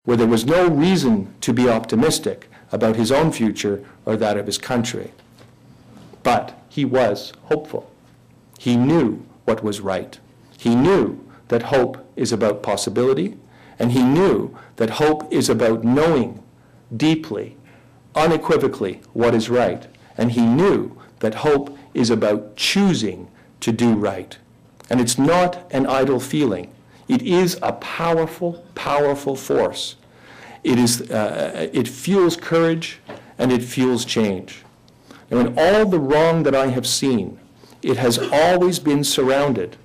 where there was no reason to be optimistic about his own future or that of his country. But he was hopeful. He knew what was right. He knew that hope is about possibility, and he knew that hope is about knowing deeply, unequivocally what is right. And he knew that hope is about choosing to do right. And it's not an idle feeling. It is a powerful, powerful force. It fuels courage and it fuels change. And in all the wrong that I have seen, it has always been surrounded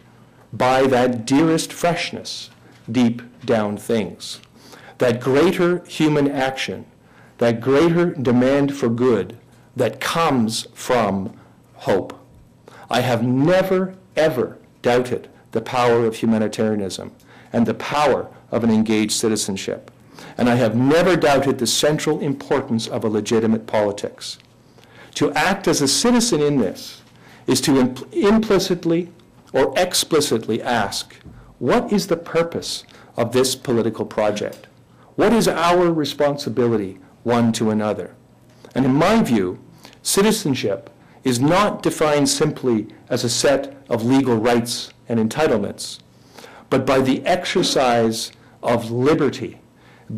by that dearest freshness, deep down things. That greater human action, that greater demand for good that comes from hope. I have never, ever doubted the power of humanitarianism and the power of an engaged citizenship. And I have never doubted the central importance of a legitimate politics. To act as a citizen in this is to implicitly or explicitly ask, what is the purpose of this political project? What is our responsibility one to another? And in my view, citizenship is not defined simply as a set of legal rights and entitlements, but by the exercise of liberty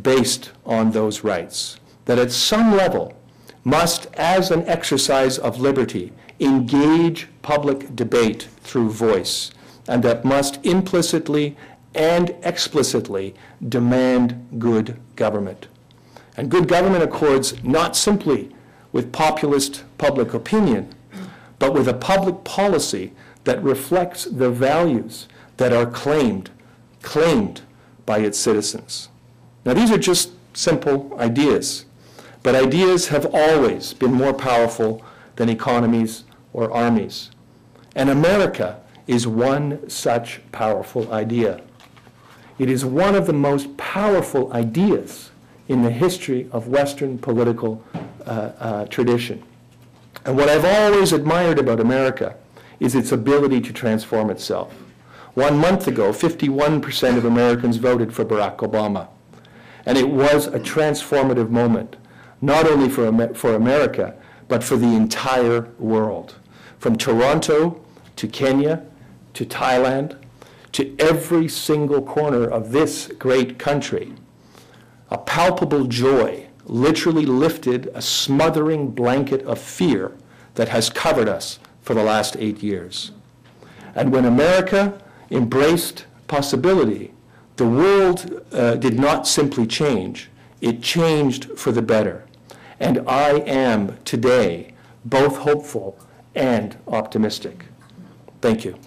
based on those rights, that at some level must, as an exercise of liberty, engage public debate through voice, and that must implicitly and explicitly demand good government. And good government accords not simply with populist public opinion, but with a public policy that reflects the values that are claimed by its citizens. Now, these are just simple ideas, but ideas have always been more powerful than economies or armies. And America is one such powerful idea. It is one of the most powerful ideas in the history of Western political tradition. And what I've always admired about America is its ability to transform itself. 1 month ago, 51% of Americans voted for Barack Obama. And it was a transformative moment, not only for America, but for the entire world. From Toronto to Kenya to Thailand to every single corner of this great country, a palpable joy literally lifted a smothering blanket of fear that has covered us for the last 8 years. And when America embraced possibility, the world did not simply change, it changed for the better. And I am today both hopeful and optimistic. Thank you.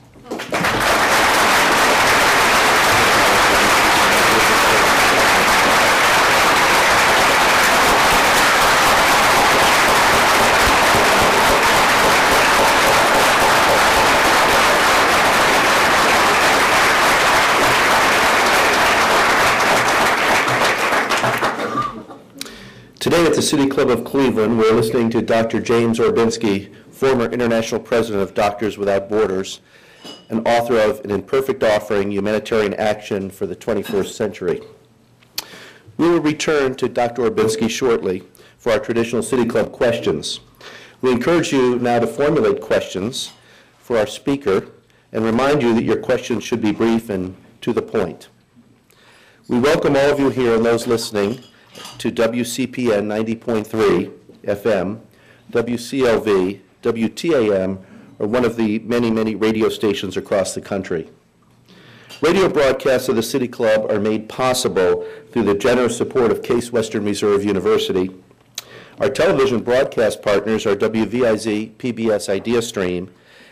Today at the City Club of Cleveland, we're listening to Dr. James Orbinski, former International President of Doctors Without Borders, and author of An Imperfect Offering, Humanitarian Action for the 21st Century. We will return to Dr. Orbinski shortly for our traditional City Club questions. We encourage you now to formulate questions for our speaker and remind you that your questions should be brief and to the point. We welcome all of you here and those listening to WCPN 90.3 FM, WCLV, WTAM, or one of the many, many radio stations across the country. Radio broadcasts of the City Club are made possible through the generous support of Case Western Reserve University. Our television broadcast partners are WVIZ, PBS IdeaStream,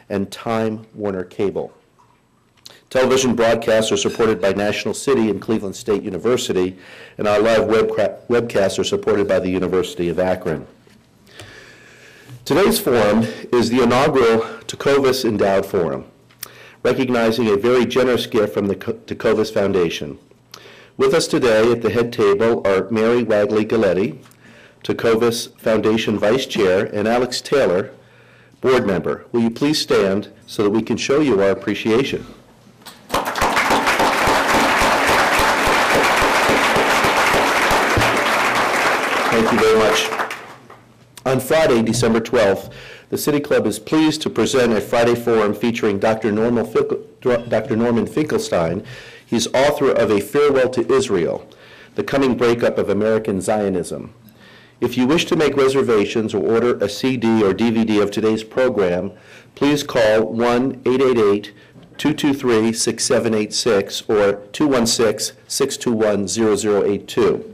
and Time Warner Cable. Television broadcasts are supported by National City and Cleveland State University, and our live webcasts are supported by the University of Akron. Today's forum is the inaugural Tecovas Endowed Forum, recognizing a very generous gift from the Tecovas Foundation. With us today at the head table are Mary Wagley-Galetti, Tecovas Foundation Vice Chair, and Alex Taylor, Board Member. Will you please stand so that we can show you our appreciation? Thank you very much. On Friday, December 12th, the City Club is pleased to present a Friday Forum featuring Dr. Norman Finkelstein. He's author of A Farewell to Israel, The Coming Breakup of American Zionism. If you wish to make reservations or order a CD or DVD of today's program, please call 1-888-223-6786 or 216-621-0082.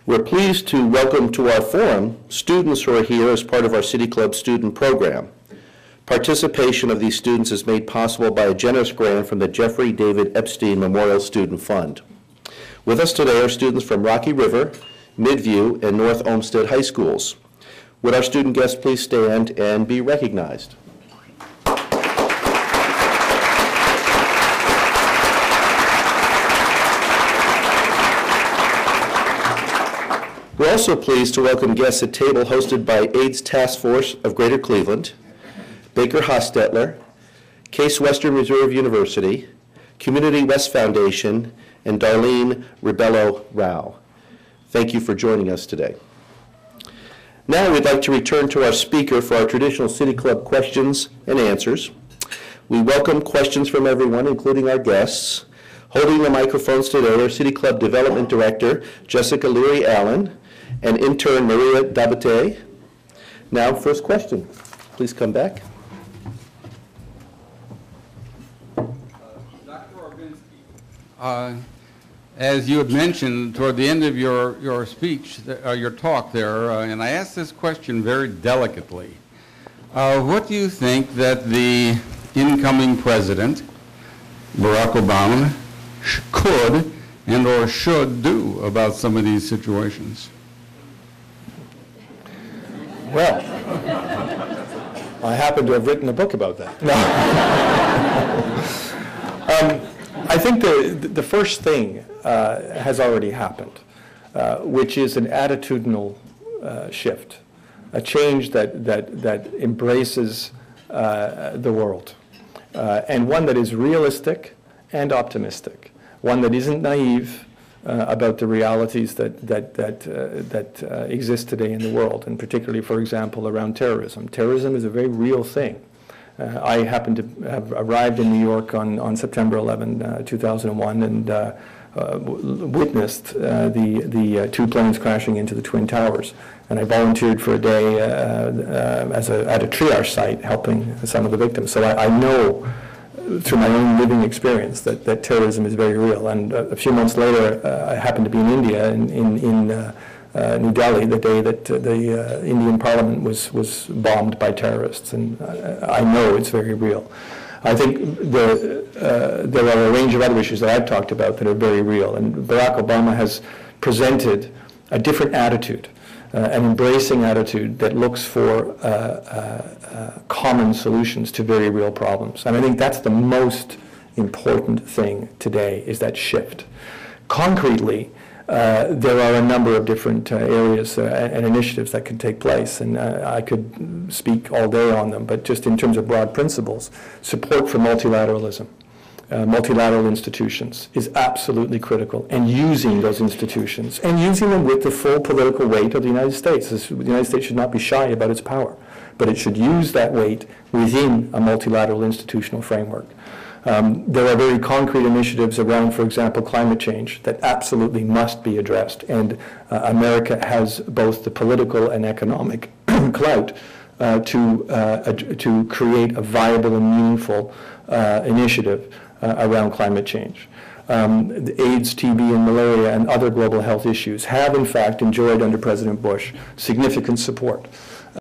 We're pleased to welcome to our forum students who are here as part of our City Club student program. Participation of these students is made possible by a generous grant from the Jeffrey David Epstein Memorial Student Fund. With us today are students from Rocky River, Midview, and North Olmsted High Schools. Would our student guests please stand and be recognized? We're also pleased to welcome guests at table hosted by AIDS Task Force of Greater Cleveland, Baker Hostetler, Case Western Reserve University, Community West Foundation, and Darlene Ribello Rao. Thank you for joining us today. Now we'd like to return to our speaker for our traditional City Club questions and answers. We welcome questions from everyone, including our guests. Holding the microphones today are City Club Development Director Jessica Leary Allen and intern Maria Dabate. Now, first question. Please come back. Dr. Orbinski, as you had mentioned toward the end of your speech, your talk there, and I asked this question very delicately. What do you think that the incoming president, Barack Obama, could and or should do about some of these situations? Well, I happen to have written a book about that. No. I think the first thing has already happened, which is an attitudinal shift, a change that embraces the world, and one that is realistic and optimistic, one that isn't naive about the realities that exist today in the world, and particularly, for example, around terrorism. Terrorism is a very real thing. I happened to have arrived in New York on September 11, 2001, and witnessed the two planes crashing into the Twin Towers. And I volunteered for a day at a triage site helping some of the victims. So I know through my own living experience that terrorism is very real. And a few months later, I happened to be in India, in New Delhi, the day that the Indian Parliament was bombed by terrorists, and I know it's very real. I think there are a range of other issues that I've talked about that are very real, and Barack Obama has presented a different attitude, an embracing attitude that looks for common solutions to very real problems. And I think that's the most important thing today, is that shift. Concretely, there are a number of different areas and initiatives that could take place, and I could speak all day on them, but just in terms of broad principles, support for multilateralism, multilateral institutions is absolutely critical, and using those institutions, and using them with the full political weight of the United States. The United States should not be shy about its power, but it should use that weight within a multilateral institutional framework. There are very concrete initiatives around, for example, climate change that absolutely must be addressed, and America has both the political and economic clout to create a viable and meaningful initiative around climate change. The AIDS, TB, and malaria and other global health issues have, in fact, enjoyed under President Bush significant support.